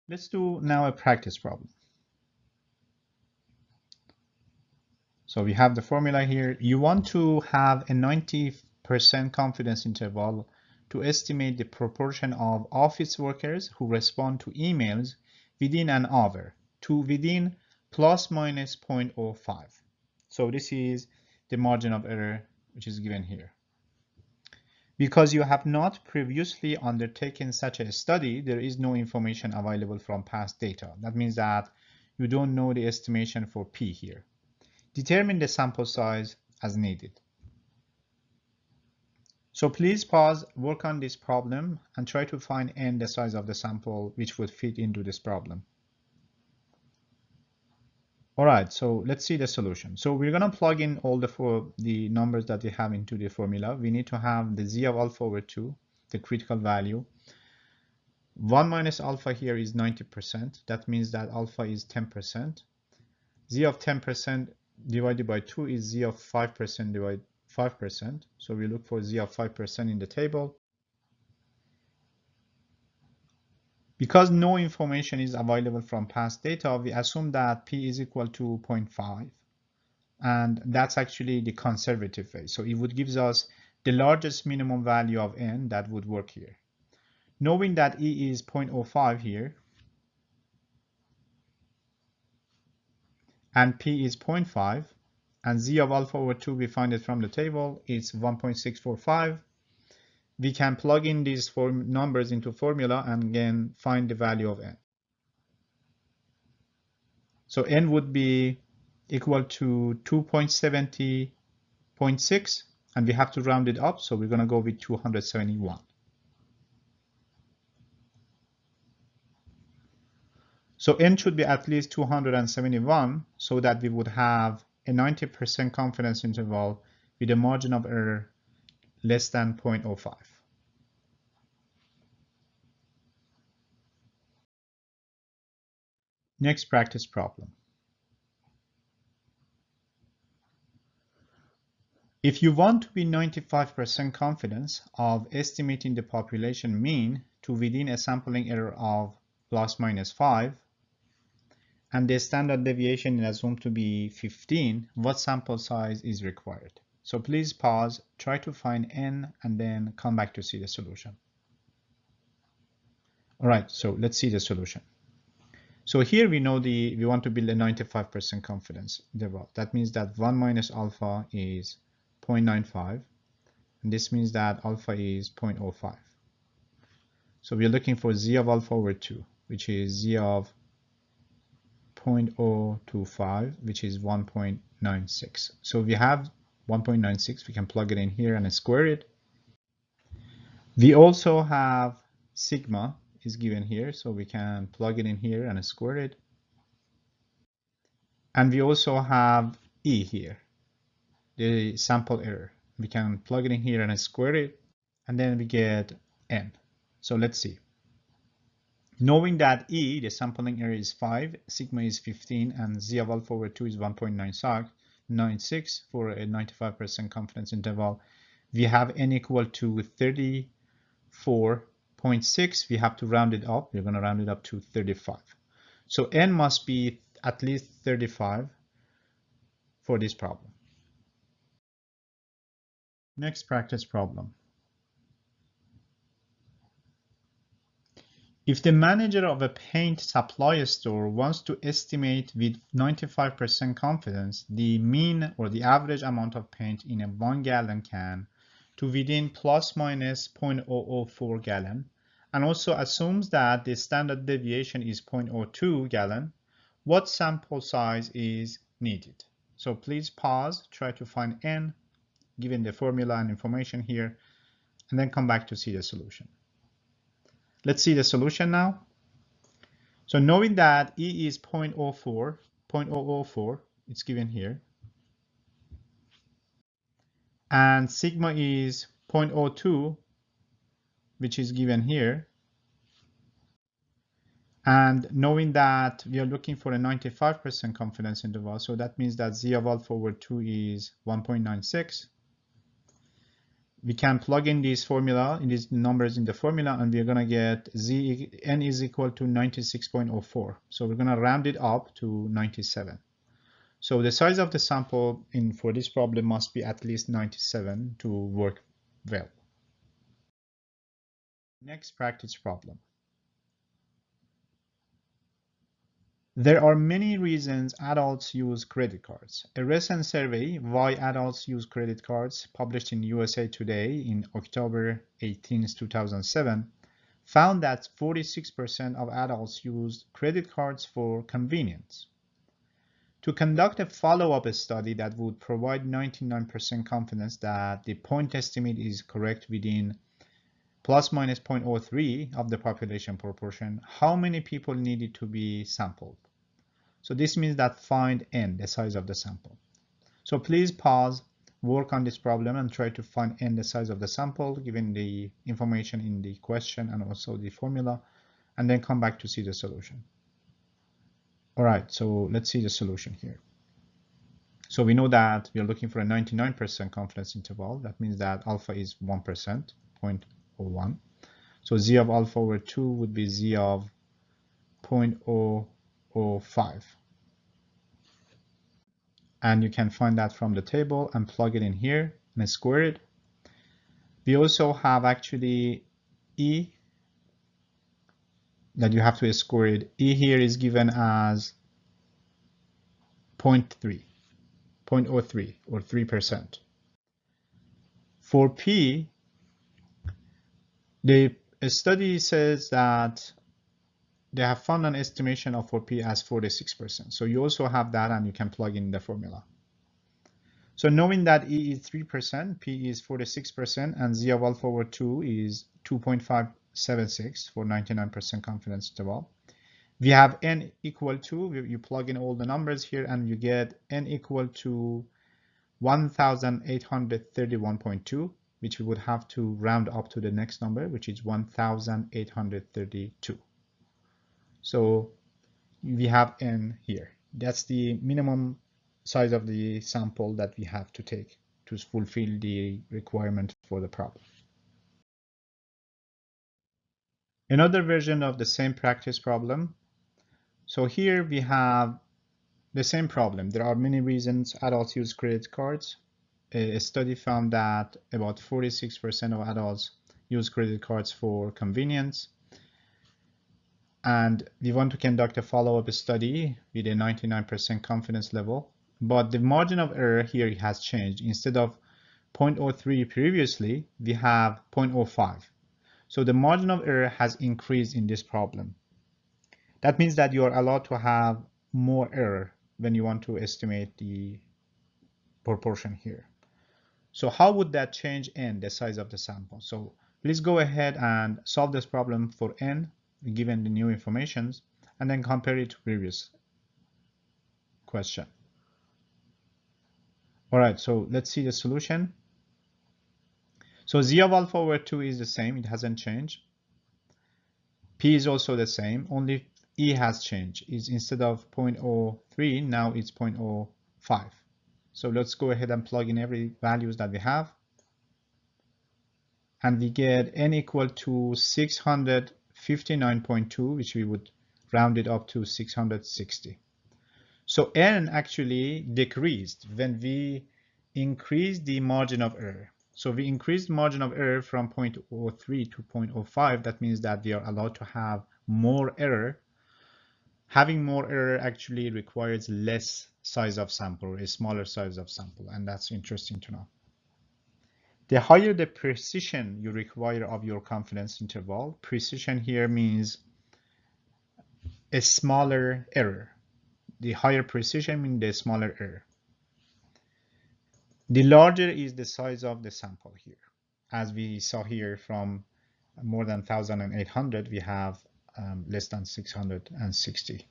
Let's do now a practice problem. So we have the formula here. You want to have a 90% confidence interval to estimate the proportion of office workers who respond to emails within an hour to within plus minus 0.05. So this is the margin of error which is given here. Because you have not previously undertaken such a study, there is no information available from past data. That means that you don't know the estimation for P here. Determine the sample size as needed. So please pause, work on this problem, and try to find n the size of the sample which would fit into this problem. All right, so let's see the solution. So we're going to plug in all the numbers that we have into the formula. We need to have the z of alpha over 2, the critical value. 1 minus alpha here is 90%. That means that alpha is 10%. Z of 10% divided by 2 is z of 5% divided 5%. So we look for z of 5% in the table. Because no information is available from past data, we assume that P is equal to 0.5. And that's actually the conservative way. So it would give us the largest minimum value of n that would work here. Knowing that E is 0.05 here, and P is 0.5, and Z of alpha over 2, we find it from the table, it's 1.645. We can plug in these numbers into formula and again find the value of n. So n would be equal to 2.70.6, and we have to round it up, so we're going to go with 271. So n should be at least 271 so that we would have a 90% confidence interval with a margin of error less than 0.05. Next practice problem. If you want to be 95% confidence of estimating the population mean to within a sampling error of plus minus 5, and the standard deviation is assumed to be 15, what sample size is required? So please pause, try to find n, and then come back to see the solution. All right, so let's see the solution. So here we know we want to build a 95% confidence interval. That means that 1 minus alpha is 0.95, and this means that alpha is 0.05. So we're looking for z of alpha over 2, which is z of 0.025, which is 1.96. So we have 1.96, we can plug it in here and square it. We also have sigma is given here, so we can plug it in here and square it. And we also have E here, the sample error. We can plug it in here and square it, and then we get n. So let's see. Knowing that E, the sampling error, is 5, sigma is 15, and z of alpha over 2 is 1.96 for a 95% confidence interval, we have n equal to 34.6. We have to round it up. We're going to round it up to 35. So n must be at least 35 for this problem. Next practice problem. If the manager of a paint supply store wants to estimate with 95% confidence the mean or the average amount of paint in a 1 gallon can to within plus minus 0.004 gallon, and also assumes that the standard deviation is 0.02 gallon, what sample size is needed? So please pause, try to find n, given the formula and information here, and then come back to see the solution. Let's see the solution now. So knowing that E is 0.004, it's given here, and sigma is 0.02, which is given here, and knowing that we are looking for a 95% confidence interval, so that means that z of alpha over 2 is 1.96. we can plug in these formula, in these numbers in the formula, and we're going to get n is equal to 96.04. So we're going to round it up to 97. So the size of the sample for this problem must be at least 97 to work well. Next practice problem. There are many reasons adults use credit cards. A recent survey, Why Adults Use Credit Cards, published in USA Today in October 18, 2007, found that 46% of adults used credit cards for convenience. To conduct a follow-up study that would provide 99% confidence that the point estimate is correct within plus minus 0.03 of the population proportion, how many people needed to be sampled? So this means that find n, the size of the sample. So please pause, work on this problem and try to find n, the size of the sample, given the information in the question and also the formula, and then come back to see the solution. All right, so let's see the solution here. So we know that we are looking for a 99% confidence interval. That means that alpha is 1%, 0.01. So z of alpha over 2 would be z of 0.005. And you can find that from the table and plug it in here and square it. We also have actually E that you have to square it. E here is given as 0.03 or 3%. For P, the study says that they have found an estimation of for P as 46%. So you also have that and you can plug in the formula. So knowing that E is 3%, P is 46%, and Z of alpha over 2 is 2.576 for 99% confidence interval. We have N equal to, you plug in all the numbers here and you get N equal to 1,831.2, which we would have to round up to the next number, which is 1,832. So we have N here. That's the minimum size of the sample that we have to take to fulfill the requirement for the problem. Another version of the same practice problem. So here we have the same problem. There are many reasons adults use credit cards. A study found that about 46% of adults use credit cards for convenience. And we want to conduct a follow-up study with a 99% confidence level. But the margin of error here has changed. Instead of 0.03 previously, we have 0.05. So the margin of error has increased in this problem. That means that you are allowed to have more error when you want to estimate the proportion here. So how would that change n, the size of the sample? So please go ahead and solve this problem for n, given the new informations, and then compare it to previous question. All right, so let's see the solution. So z of alpha over 2 is the same, it hasn't changed. P is also the same, only E has changed. Is instead of 0.03, now it's 0.05. So let's go ahead and plug in every values that we have. And we get n equal to 659.2, which we would round it up to 660. So n actually decreased when we increased the margin of error. So we increased margin of error from 0.03 to 0.05. That means that we are allowed to have more error. Having more error actually requires less size of sample, or a smaller size of sample, and that's interesting to know. The higher the precision you require of your confidence interval, precision here means a smaller error. The higher precision means the smaller error. The larger is the size of the sample here. As we saw here, from more than 1,800, we have less than 660.